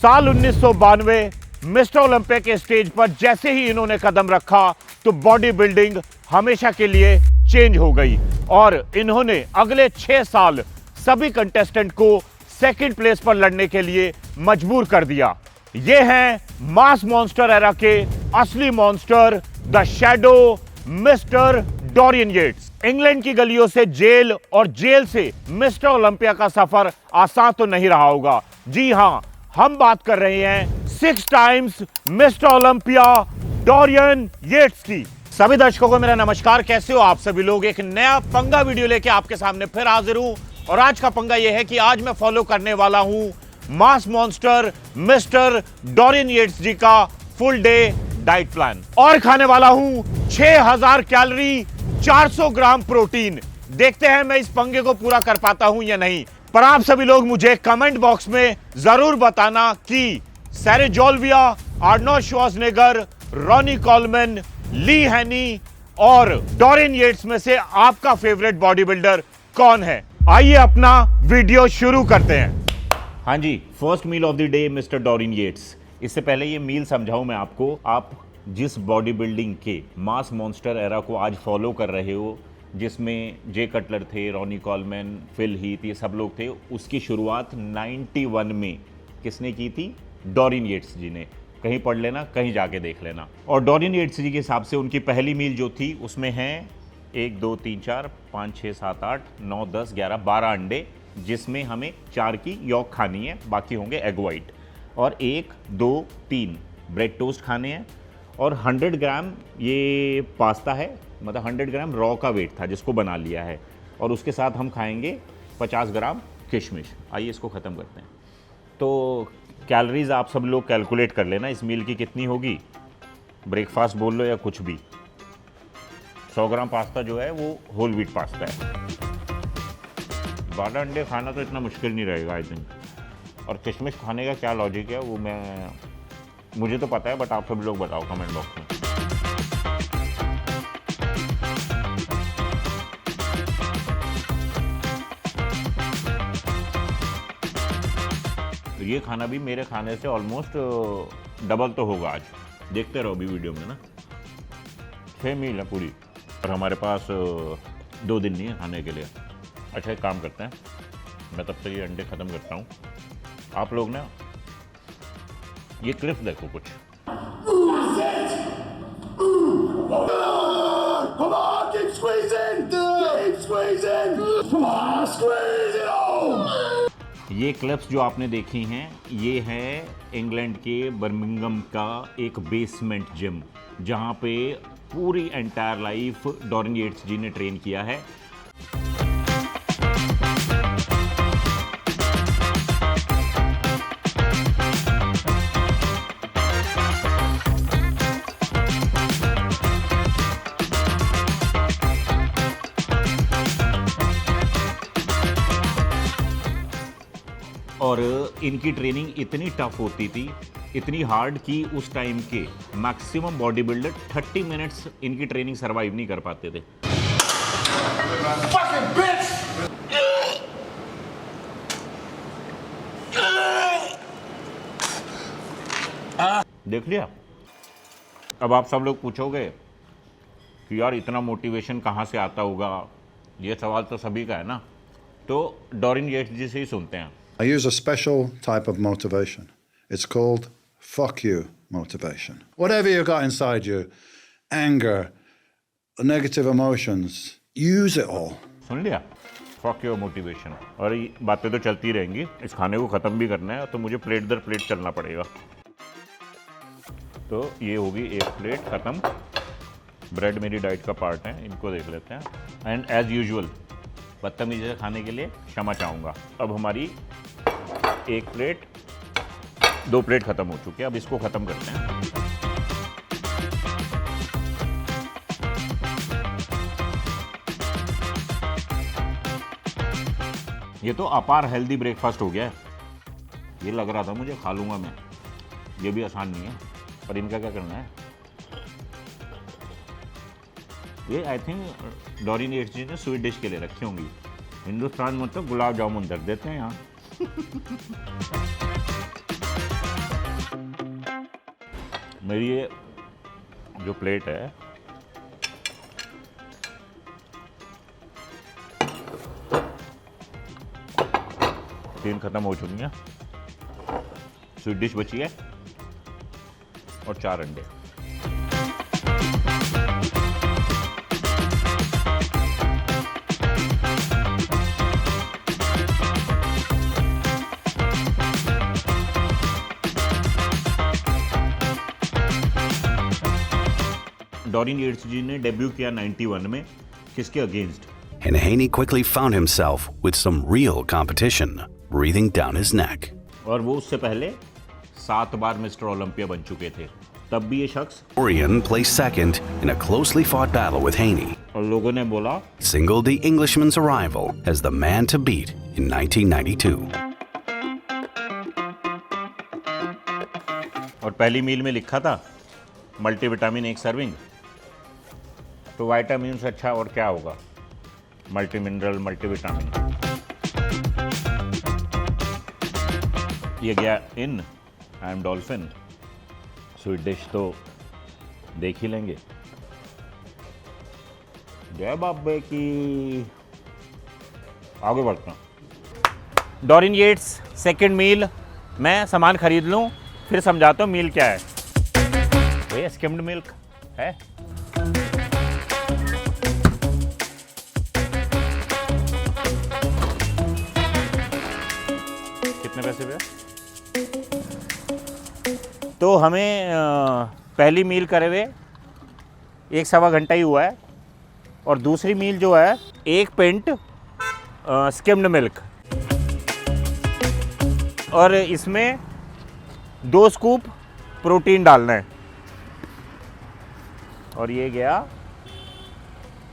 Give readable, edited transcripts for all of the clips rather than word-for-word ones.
साल 1992 mister Olympia के stage पर जैसे ही इन्होंने कदम रखा तो बॉडी बिल्डिंग हमेशा के लिए चेंज हो गई और इन्होंने अगले 6 साल सभी कंटेस्टेंट को सेकंड प्लेस पर लड़ने के लिए मजबूर कर दिया। ये हैं मास मॉन्स्टर एरा के असली monster, the shadow mister Dorian Yates. England की गलियों से जेल और जेल से मिस्टर ओलंपिया का सफर आसान तो नहीं रहा होगा। जी हां, हम बात कर रहे हैं 6 times mister Olympia Dorian Yates की। सभी दर्शकों को मेरा नमस्कार। कैसे हो आप सभी लोग? एक नया पंगा वीडियो लेके आपके सामने फिर हाजिर हूं और आज का पंगा यह है कि आज मैं फॉलो करने वाला हूं मास मॉन्स्टर मिस्टर डोरियन येट्स जी का फुल डे डाइट प्लान और खाने वाला हूं 6000 कैलोरी 400 ग्राम प्रोटीन। देखते हैं मैं इस पंगे को पूरा कर पाता हूं या नहीं। पर आप सभी लोग मुझे कमेंट बॉक्स में जरूर बताना कि सैरे जोल्विया, आर्नोल्ड श्वार्ज़नेगर, रॉनी कॉलमैन, ली हैनी और डोरियन येट्स में से आपका फेवरेट बॉडी बिल्डर कौन है। आइए अपना वीडियो शुरू करते हैं। हाँ जी, first meal of the day mister Dorian Yates. इससे पहले ये मील समझाऊं मैं आपको, आप जिस बॉडी बिल्डिंग के मास मॉन्स्टर एरा को आज फॉलो कर रहे हो, जिसमें जे कटलर थे, रॉनी कॉलमैन, फिल हीथ, ये सब लोग थे, उसकी शुरुआत 91 में किसने की थी? डोरियन येट्स जी ने। कहीं पढ़ लेना, कहीं जाके देख लेना। और डोरियन येट्स जी के हिसाब से उनकी पहली मील जो थी उसमें हैं 1 2 3 4 5 6 7 8 9 10 11 12 अंडे, जिसमें हमें 4 की यॉक खानी है, बाकी होंगे एग वाइट। और 1 2 3 ब्रेड टोस्ट खाने हैं और 100 ग्राम ये पास्ता है, मतलब 100 ग्राम रॉ का वेट था जिसको बना लिया है। और उसके साथ हम खाएंगे 50 ग्राम किशमिश। आइए इसको ख़त्म करते हैं। तो कैलोरीज आप सब लोग कैलकुलेट कर लेना इस मील की कितनी होगी। ब्रेकफास्ट बोल लो या कुछ भी। 100 ग्राम पास्ता जो है वो होल व्हीट पास्ता है। 12 अंडे खाना तो इतना मुश्किल नहीं रहेगा आई थिंक। और किशमिश खाने का क्या लॉजिक है वो मुझे तो पता है, बट आप सब लोग बताओ कमेंट बॉक्स में। तो ये खाना भी मेरे खाने से ऑलमोस्ट डबल तो होगा आज। देखते रहो भी वीडियो में ना। 6 मील है पूरी और हमारे पास 2 दिन नहीं है खाने के लिए। अच्छा एक काम करते हैं, मैं तब तक ये अंडे ख़त्म करता हूँ। आप लोग ना ये क्लिप देखो कुछ। Come on, keep squeezing! Keep squeezing! Come on, squeeze it all! ये क्लिप्स जो आपने देखी हैं ये है इंग्लैंड के बर्मिंघम का एक बेसमेंट जिम, जहाँ पे पूरी एंटायर लाइफ डोरियन येट्स जी ने ट्रेन किया है। और इनकी ट्रेनिंग इतनी टफ होती थी, इतनी हार्ड कि उस टाइम के मैक्सिमम बॉडी बिल्डर 30 मिनट्स इनकी ट्रेनिंग सरवाइव नहीं कर पाते थे। देख लिया? अब आप सब लोग पूछोगे कि यार इतना मोटिवेशन कहाँ से आता होगा? ये सवाल तो सभी का है ना। तो डोरियन येट्स जी से ही सुनते हैं। I use a special type of motivation. It's called fuck you motivation. Whatever you got inside you, anger, negative emotions, use it all. सुन लिया? fuck your motivation। और ये बातें तो चलती रहेंगी, इस खाने को ख़त्म भी करना है तो मुझे प्लेट दर प्लेट चलना पड़ेगा। तो ये होगी एक प्लेट ख़त्म। ब्रेड मेरी डाइट का पार्ट है, इनको देख लेते हैं। एंड एज यूजुअल बदतमीजी से खाने के लिए क्षमा चाहूँगा। अब हमारी एक प्लेट 2 प्लेट ख़त्म हो चुकी है, अब इसको ख़त्म करते हैं। ये तो अपार हेल्दी ब्रेकफास्ट हो गया है। ये लग रहा था मुझे खा लूँगा मैं, ये भी आसान नहीं है। पर इनका क्या करना है? ये आई थिंक डोरियन येट्स जी ने स्वीट डिश के लिए रखी होंगी। हिंदुस्तान में तो गुलाब जामुन रख देते हैं यहाँ। मेरी ये जो प्लेट है तीन खत्म हो चुकी हैं, स्वीट डिश बची है और 4 अंडे। डॉरिन येट्स जी ने डेब्यू किया 91 में, किसके against? And Haney quickly found himself with some real competition breathing down his neck. और वो उससे पहले 7 बार मिस्टर ओलंपिया बन चुके थे। तब भी ये शख्स Orion placed second in a closely fought battle with Haney, और लोगों ने बोला singled the Englishman's arrival as the man to beat in 1992. और पहली मील में लिखा था मल्टीविटामिन 1 सर्विंग, तो विटामिन से अच्छा और क्या होगा? Multi mineral, multivitamin. ये गया in I am dolphin. Sweet dish तो देख ही लेंगे। जय बाबे की। आगे बढ़ते हैं। डॉरिन येट्स सेकंड मील। मैं सामान खरीद लूं फिर समझाता हूं मील क्या है। भैया स्किम्ड मिल्क है? कितने पैसे भैया? तो हमें पहली मील करे हुए 1-1.25 घंटा ही हुआ है, और दूसरी मील जो है 1 पिंट स्किम्ड मिल्क, और इसमें 2 स्कूप प्रोटीन डालना है, और ये गया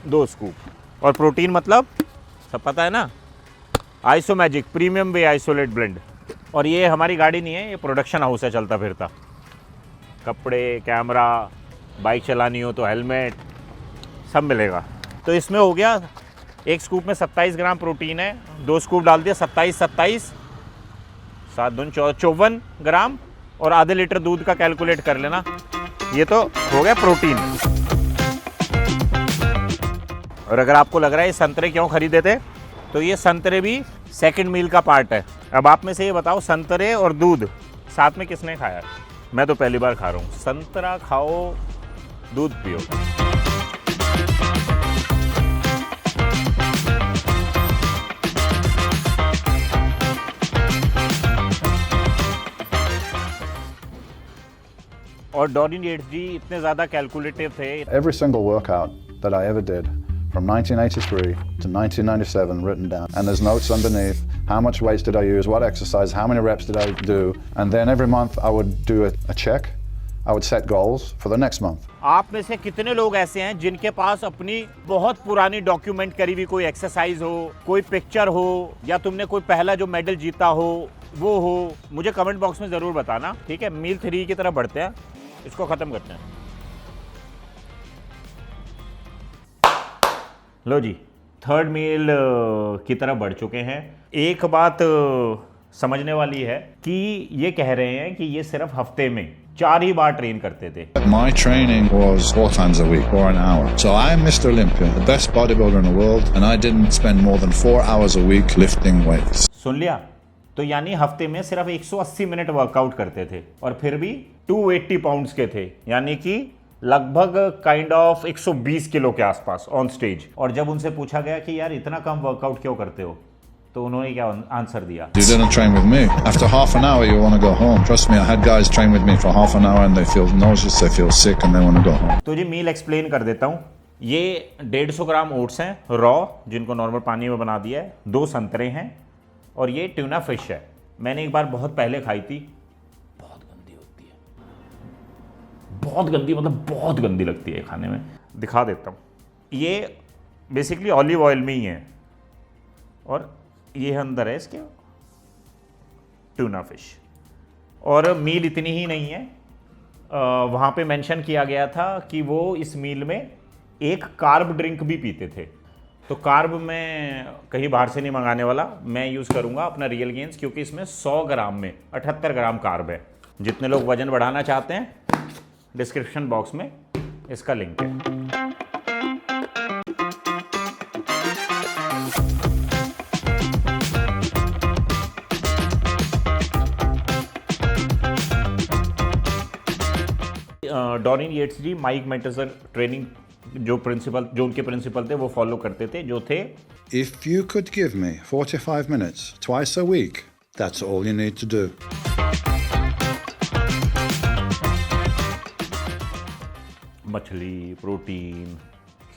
2 स्कूप। और प्रोटीन मतलब सब पता है ना, आइसोमैजिक प्रीमियम वे आइसोलेट ब्लेंड। और ये हमारी गाड़ी नहीं है, ये प्रोडक्शन हाउस है चलता फिरता। कपड़े, कैमरा, बाइक चलानी हो तो हेलमेट, सब मिलेगा। तो इसमें हो गया 1 स्कूप में 27 ग्राम प्रोटीन है, 2 स्कूप डाल दिया 27, 7 दून 54 ग्राम, और आधे लीटर दूध का कैलकुलेट कर लेना। ये तो हो गया प्रोटीन। और अगर आपको लग रहा है ये संतरे क्यों खरीदे थे, तो ये संतरे भी सेकंड मील का पार्ट है। अब आप में से ये बताओ, संतरे और दूध साथ में किसने खाया? मैं तो पहली बार खा रहा हूँ। संतरा खाओ, दूध पियो। और डॉरिन येट्स जी इतने ज़्यादा कैलकुलेटिव थे। Every single workout that I ever did from 1983 to 1997 written down, and there's notes underneath. How much weights did I use? What exercise? How many reps did I do? And then every month I would do a check. I would set goals for the next month. आप में से कितने लोग ऐसे हैं जिनके पास अपनी बहुत पुरानी डॉक्यूमेंट करी हुई कोई एक्सरसाइज हो, कोई पिक्चर हो, या तुमने कोई पहला जो मेडल जीता हो वो हो? मुझे कमेंट बॉक्स में ज़रूर बताना। ठीक है, मील 3 की तरफ बढ़ते हैं, इसको ख़त्म करते हैं। लो जी, थर्ड मील की तरफ बढ़ चुके हैं। एक बात समझने वाली है कि ये कह रहे हैं कि ये सिर्फ हफ्ते में 4 ही बार ट्रेन करते थे। My training was 4 times a week for an hour. So I'm Mr. Olympia, the best bodybuilder in the world, and I didn't spend more than 4 hours a week lifting weights. सुन लिया? तो यानी हफ्ते में सिर्फ 180 minute workout करते थे, और फिर भी 280 पाउंड्स के थे, यानी कि लगभग काइंड ऑफ 120 किलो के आसपास ऑन स्टेज। और जब उनसे पूछा गया कि यार इतना कम वर्कआउट क्यों करते हो, तो उन्होंने क्या आंसर दिया? You didn't train with me. After half an hour, you want to go home. Trust me, I had guys train with me for half an hour and they feel nauseous, they feel sick and they want to go home. तो जी मील explain कर देता हूँ। ये 150 ग्राम oats हैं raw, जिनको normal पानी में बना दिया है, 2 संतरे हैं, और ये ट्यूना फिश है। मैंने एक बार बहुत पहले खाई थी, बहुत गंदी होती है, बहुत गंदी, मतलब बहुत गंदी लगती है खाने में। दिखा देता हूँ। ये बेसिकली ऑलिव ऑयल में ही है, और ये अंदर है इसके ट्यूना फिश। और मील इतनी ही नहीं है, वहाँ पे मेंशन किया गया था कि वो इस मील में एक कार्ब ड्रिंक भी पीते थे। तो कार्ब मैं कहीं बाहर से नहीं मंगाने वाला, मैं यूज़ करूँगा अपना रियल गेन्स, क्योंकि इसमें 100 ग्राम में 78 ग्राम कार्ब है। जितने लोग वजन बढ़ाना चाहते हैं डिस्क्रिप्शन बॉक्स में इसका लिंक है। डॉरिन येट्स जी माइक मेंटेसर ट्रेनिंग जो उनके प्रिंसिपल थे वो फॉलो करते थे, जो थे If you could give me 45 minutes twice a week, that's all you need to do. मछली, प्रोटीन,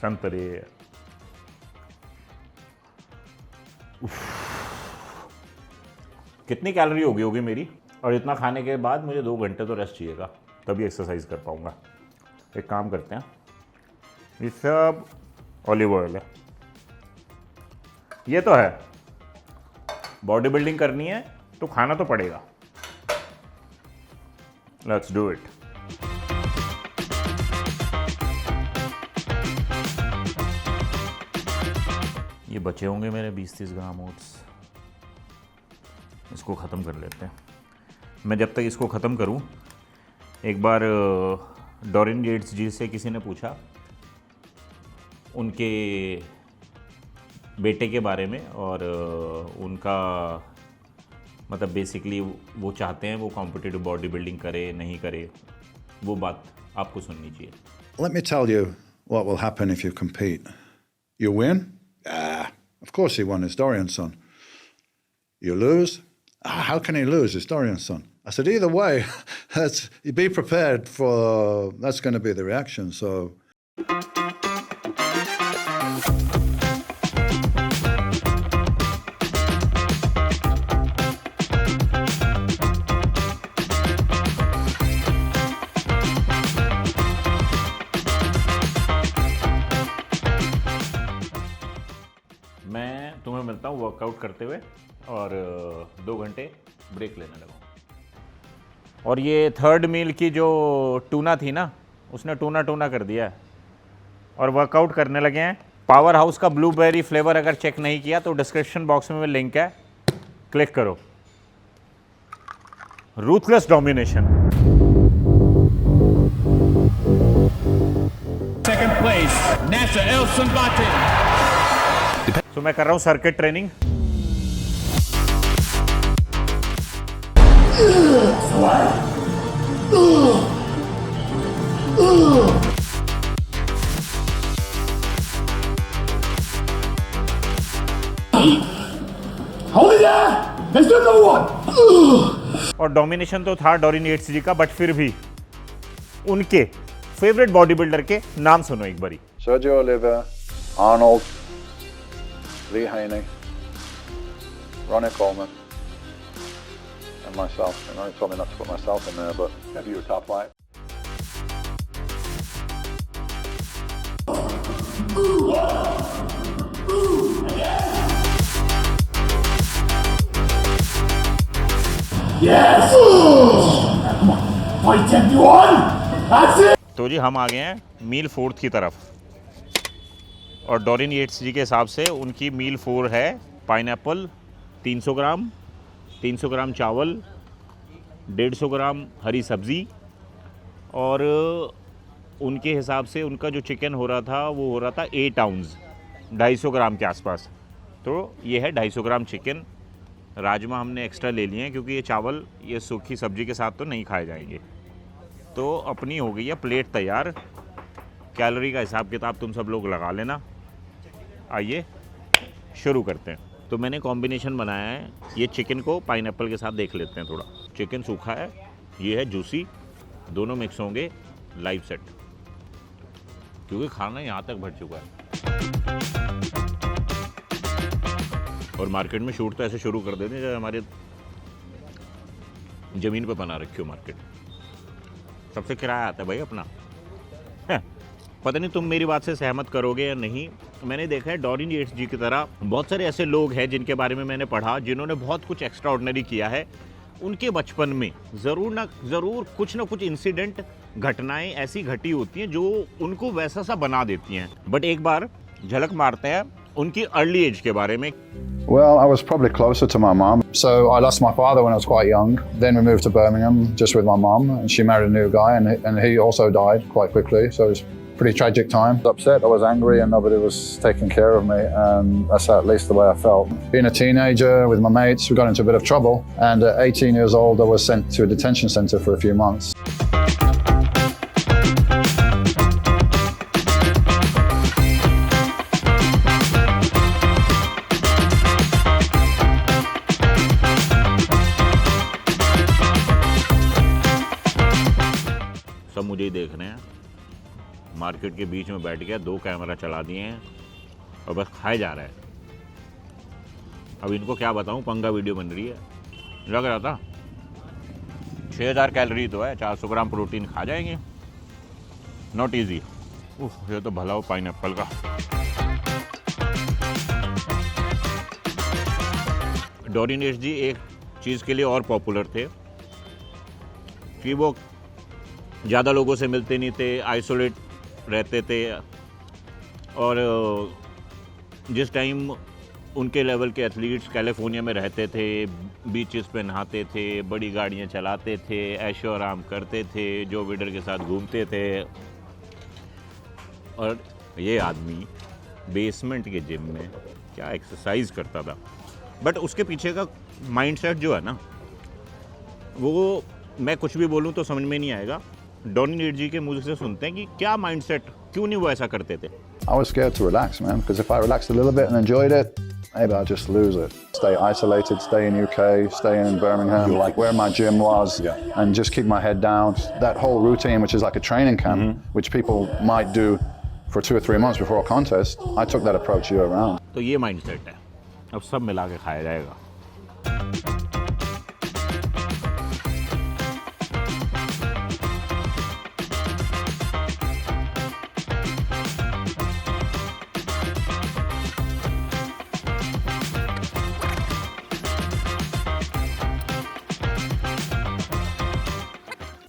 संतरे। कितनी कैलोरी होगी मेरी, और इतना खाने के बाद मुझे 2 घंटे तो रेस्ट चाहिएगा, तभी एक्सरसाइज कर पाऊंगा। एक काम करते हैं, ये सब ऑलिव ऑयल है, ये तो है। बॉडी बिल्डिंग करनी है तो खाना तो पड़ेगा। Let's do it. ये बचे होंगे मेरे 20-30 ग्राम ओट्स, इसको ख़त्म कर लेते हैं। मैं जब तक इसको ख़त्म करूं, एक बार डॉरिन येट्स जी से किसी ने पूछा उनके बेटे के बारे में, और उनका मतलब बेसिकली वो चाहते हैं वो कॉम्पिटिटिव बॉडी बिल्डिंग करे नहीं करे, वो बात आपको सुननी चाहिए। Let me tell you what will happen if you compete. You win? Of course he won, it's Dorian's son. You lose? How can he lose? It's Dorian's son. I said, either way, be prepared for, that's going to be the reaction, so... मैं तुम्हें मिलता हूँ workout करते हुए, और 2 घंटे break लेने लगा। और ये थर्ड मील की जो टूना थी ना, उसने टूना कर दिया है, और वर्कआउट करने लगे हैं। पावर हाउस का ब्लूबेरी फ्लेवर अगर चेक नहीं किया तो डिस्क्रिप्शन बॉक्स में लिंक है, क्लिक करो। Ruthless domination. Second place, Nasser El Sanbate. तो मैं कर रहा हूँ circuit training. Hold it there! Let's do another one! और डोमिनेशन तो था डॉरिन येट्स जी का, बट फिर भी उनके फेवरेट बॉडी बिल्डर के नाम सुनो एक बारी। Sergio Oliva, Arnold, Lee Haney, Ronnie Coleman, and myself. I know you told me not to put myself in there, but maybe your top 5. Yes! Come on, fight everyone! That's it! तो जी हम आ गए हैं मील 4 की तरफ, और डॉरिन येट्स जी के हिसाब से उनकी मील 4 है पाइनएप्पल 300 ग्राम, 300 ग्राम चावल, 150 ग्राम हरी सब्ज़ी, और उनके हिसाब से उनका जो चिकन हो रहा था वो हो रहा था 8 आउंस, 250 ग्राम के आसपास। तो ये है 250 ग्राम चिकन। राजमा हमने एक्स्ट्रा ले लिए हैं क्योंकि ये चावल ये सूखी सब्जी के साथ तो नहीं खाए जाएंगे। तो अपनी हो गई है प्लेट तैयार। कैलोरी का हिसाब किताब तुम सब लोग लगा लेना। आइए शुरू करते हैं। तो मैंने कॉम्बिनेशन बनाया है, ये चिकन को पाइनएप्पल के साथ देख लेते हैं थोड़ा। चिकन सूखा है, ये है जूसी, दोनों मिक्स होंगे लाइव सेट, क्योंकि खाना यहाँ तक भर चुका है। और मार्केट में शूट तो ऐसे शुरू कर देते हैं जैसे हमारे ज़मीन पे बना रखी हो मार्केट। सबसे किराया आता है भाई अपना। पता नहीं तुम मेरी बात से सहमत करोगे या नहीं। मैंने देखा है डॉरिन येट्स जी की तरह बहुत सारे ऐसे लोग हैं जिनके बारे में मैंने पढ़ा, जिन्होंने बहुत कुछ एक्स्ट्रा ऑर्डिनरी किया है। उनके बचपन में ज़रूर कुछ ना कुछ इंसिडेंट, घटनाएं ऐसी घटी होती हैं जो उनको वैसा सा बना देती हैं। बट एक बार झलक मारते हैं उनकी अर्ली एज के बारे में। Well, I was probably closer to my mom. So I lost my father when I was quite young. Then we moved to Birmingham just with my mom, and she married a new guy, and he also died quite quickly. So it was a pretty tragic time. I was upset, I was angry, and nobody was taking care of me, and that's at least the way I felt. Being a teenager with my mates, we got into a bit of trouble, and at 18 years old, I was sent to a detention center for a few months. सब मुझे ही देख रहे हैं, market के बीच में बैठ गया, 2 camera चला दिए हैं और बस खाए जा रहा है। अब इनको क्या बताऊं, पंगा वीडियो बन रही है। लग रहा था 6000 कैलोरी तो है, 400 ग्राम प्रोटीन खा जाएंगे, नॉट इजी। ये तो भला हो पाइनएप्पल का। डोरिन एच जी एक चीज़ के लिए और पॉपुलर थे कि वो ज़्यादा लोगों से मिलते नहीं थे, आइसोलेट रहते थे, और जिस टाइम उनके लेवल के एथलीट्स कैलिफोर्निया में रहते थे, बीचेस पे नहाते थे, बड़ी गाड़ियाँ चलाते थे, ऐशो आराम करते थे, जो विडर के साथ घूमते थे, और ये आदमी बेसमेंट के जिम में क्या एक्सरसाइज करता था। बट उसके पीछे का माइंडसेट जो है ना, वो मैं कुछ भी बोलूँ तो समझ में नहीं आएगा। डोरिन एच जी के मुझ से सुनते हैं कि क्या माइंडसेट, क्यों नहीं वो ऐसा करते थे। I was scared to relax, man, because if I relaxed a little bit and enjoyed it, maybe I'd just lose it. Stay isolated, stay in UK, stay in Birmingham, like where my gym was, and just keep my head down. That whole routine, which is like a training camp, which people might do for 2 or 3 months before a contest, I took that approach year round. तो ये mindset है, अब सब मिला के खाया जाएगा।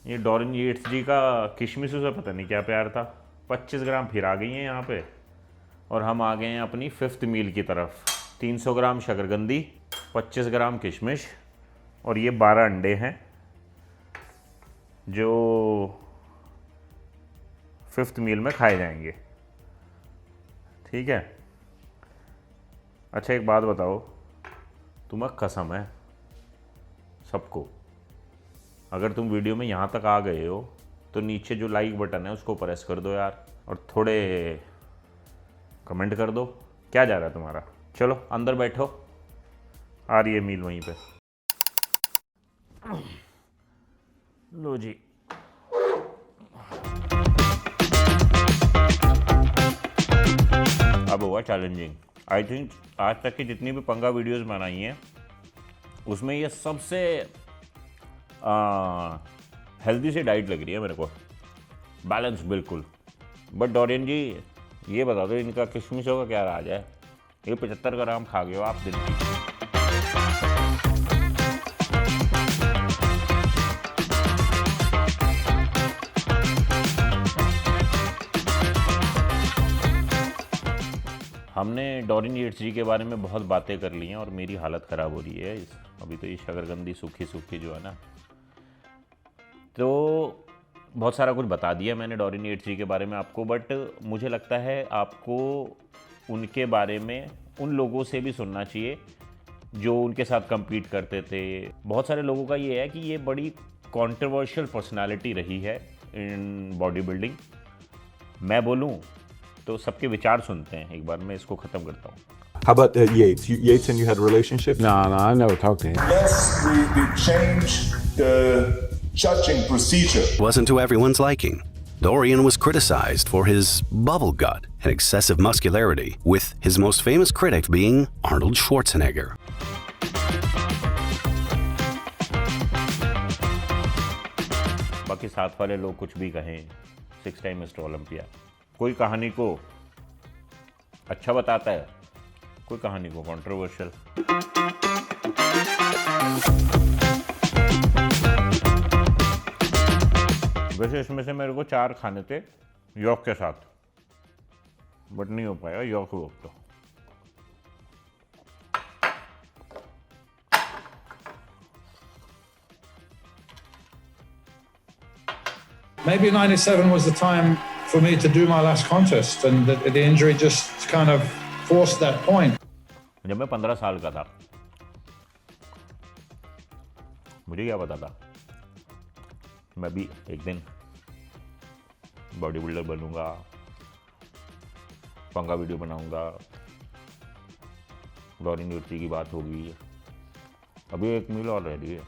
ये डोरिन एच जी का किशमिशों से पता नहीं क्या प्यार था। 25 ग्राम फिर आ गई हैं यहाँ पे, और हम आ गए हैं अपनी 5th मील की तरफ। 300 ग्राम शकरकंदी, 25 ग्राम किशमिश, और ये 12 अंडे हैं जो 5th मील में खाए जाएंगे। ठीक है। अच्छा एक बात बताओ, तुम्हें कसम है सबको, अगर तुम वीडियो में यहाँ तक आ गए हो तो नीचे जो लाइक बटन है उसको प्रेस कर दो यार, और थोड़े कमेंट कर दो। क्या जा रहा है तुम्हारा? चलो अंदर बैठो, आ रही है मील वहीं पे। लो जी, अब हुआ चैलेंजिंग। आई थिंक आज तक की जितनी भी पंगा वीडियोस बनाई हैं उसमें ये सबसे हेल्दी सी डाइट लग रही है मेरे को, बैलेंस बिल्कुल। बट डोरिन जी ये बता दो, इनका किशमिशों का क्या राज है? ये 75 ग्राम खा गए हो आप दिन की। हमने डोरिन एच जी के बारे में बहुत बातें कर ली हैं और मेरी हालत ख़राब हो रही है। अभी तो ये शकरकंदी सूखी सूखी जो है ना, तो बहुत सारा कुछ बता दिया मैंने डोरिन एच जी के बारे में आपको। बट मुझे लगता है आपको उनके बारे में उन लोगों से भी सुनना चाहिए जो उनके साथ compete करते थे। बहुत सारे लोगों का ये है कि ये बड़ी कंट्रोवर्शियल पर्सनालिटी रही है इन बॉडी बिल्डिंग। मैं बोलूँ तो सबके विचार सुनते हैं। एक बार मैं इसको ख़त्म करता हूँ। How about Yates? Yates and you had a relationship? No, I never talked to him. Yes, we changed the judging procedure. Wasn't to everyone's liking. Dorian was criticized for his bubble gut and excessive muscularity, with his most famous critic being Arnold Schwarzenegger. बाकी साथ वाले लोग कुछ भी कहें, 6-time mister Olympia कोई कहानी को अच्छा बताता है, कोई कहानी को कंट्रोवर्शियल। वैसे इसमें से मेरे को 4 खाने थे यॉक के साथ, बट नहीं हो पाया यॉक वॉक तो। Maybe 97 was the time for me to do my last contest, and the injury just kind of forced that point. जब मैं 15 साल का था, मुझे क्या पता था मैं भी एक दिन बॉडी बिल्डर बनूंगा, पंगा वीडियो बनाऊंगा, डॉरियन यूएफसी की बात होगी। अभी 1 मील और रह रही है,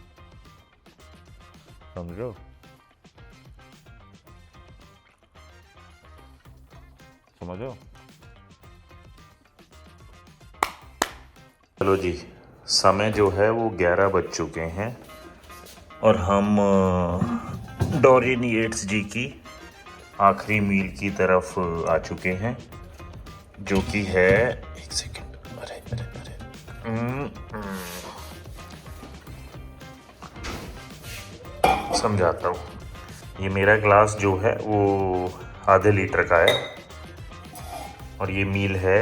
समझो। समझो। चलो जी, समय जो है वो 11 बज चुके हैं और हम डॉरियन येट्स जी की आखिरी मील की तरफ आ चुके हैं, जो कि है, एक सेकंड, अरे अरे अरे समझाता हूँ। ये मेरा ग्लास जो है वो आधे लीटर का है और ये मील है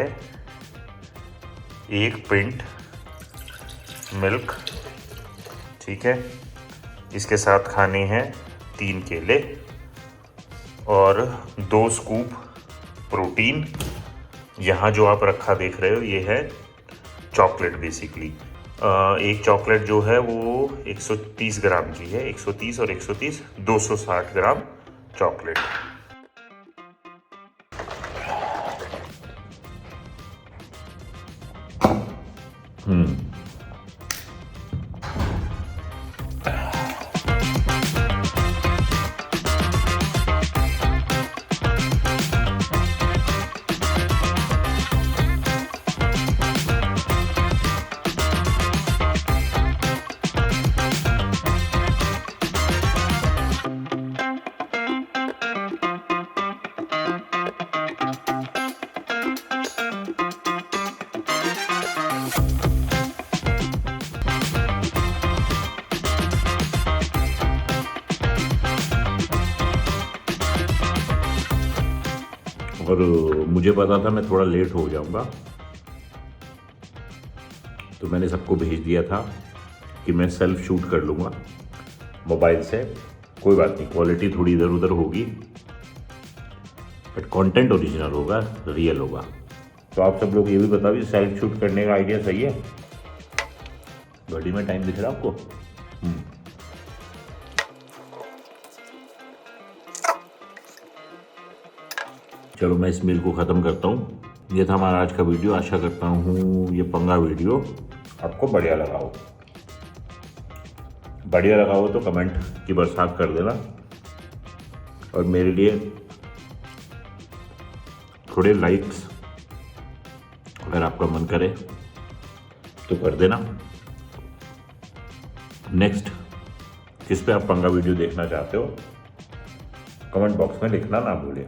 1 पिंट मिल्क, ठीक है। इसके साथ खाने हैं 3 केले और 2 स्कूप प्रोटीन। यहाँ जो आप रखा देख रहे हो ये है चॉकलेट बेसिकली। एक चॉकलेट जो है वो 130 ग्राम की है, 130 और 130 260 ग्राम चॉकलेट। और मुझे पता था मैं थोड़ा लेट हो जाऊंगा, तो मैंने सबको भेज दिया था कि मैं सेल्फ शूट कर लूँगा मोबाइल से। कोई बात नहीं, क्वालिटी थोड़ी इधर उधर होगी बट कंटेंट ओरिजिनल होगा, रियल होगा। तो आप सब लोग ये भी बताओ कि सेल्फ शूट करने का आइडिया सही है? घड़ी में टाइम दिख रहा है आपको? चलो मैं इस मील को ख़त्म करता हूँ। ये था हमारा आज का वीडियो। आशा करता हूँ ये पंगा वीडियो आपको बढ़िया लगा हो। बढ़िया लगा हो तो कमेंट की बरसात कर देना और मेरे लिए थोड़े लाइक्स अगर आपका मन करे तो कर देना। नेक्स्ट किस पे आप पंगा वीडियो देखना चाहते हो कमेंट बॉक्स में लिखना ना भूलिए।